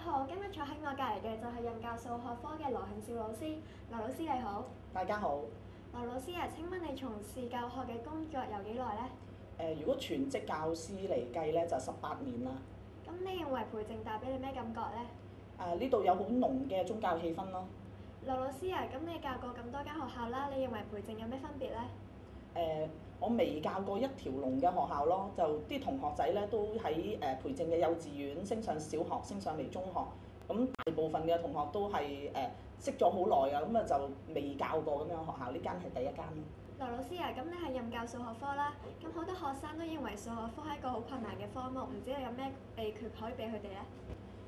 好，今日坐喺我隔離嘅就係任教數學科嘅羅慶少老師。羅老師你好。大家好。羅老師啊，請問你從事教學嘅工作有幾耐呢？如果全職教師嚟計咧，就18年啦。咁你認為培正帶俾你咩感覺呢？呢度有好濃嘅宗教氣氛咯。羅老師啊，咁你教過咁多間學校啦，你認為培正有咩分別呢？我未教過一條龍嘅學校咯，就啲同學仔咧都喺培正嘅幼稚園升上小學，升上嚟中學。咁大部分嘅同學都係識咗好耐啊，咁啊就未教過咁樣學校，呢間係第一間。羅老師啊，咁你係任教數學科啦，咁好多學生都認為數學科係一個好困難嘅科目，唔知你有咩秘訣可以俾佢哋呢？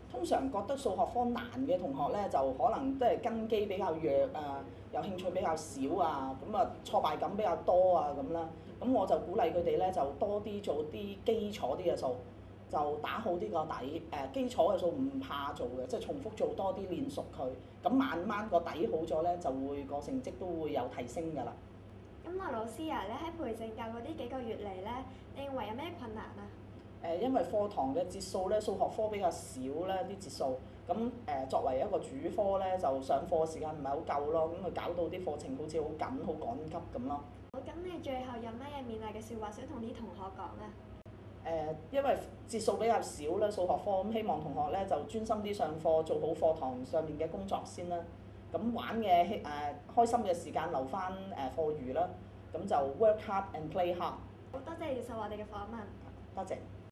通常覺得數學科難嘅同學咧，就可能都係根基比較弱啊，有興趣比較少啊，咁啊挫敗感比較多啊咁啦。咁我就鼓勵佢哋咧，就多啲做啲基礎啲嘅數，就打好啲個底。基礎嘅數唔怕做嘅，即係重複做多啲練熟佢。咁慢慢個底好咗咧，就會個成績都會有提升㗎啦。咁羅老師啊，你喺培正教嗰啲幾個月嚟咧，你認為有咩困難啊？因為課堂嘅節數咧，數學科比較少咧啲節數，咁作為一個主科咧，就上課時間唔係好夠咯，咁啊搞到啲課程好似好緊、好趕急咁咯。好，咁你最後有咩嘢勉勵嘅説話想同啲同學講啊？因為節數比較少啦，數學科咁希望同學咧就專心啲上課，做好課堂上面嘅工作先啦。咁玩嘅開心嘅時間留翻課餘啦，咁就 work hard and play hard。好多謝你接受我哋嘅訪問。多謝。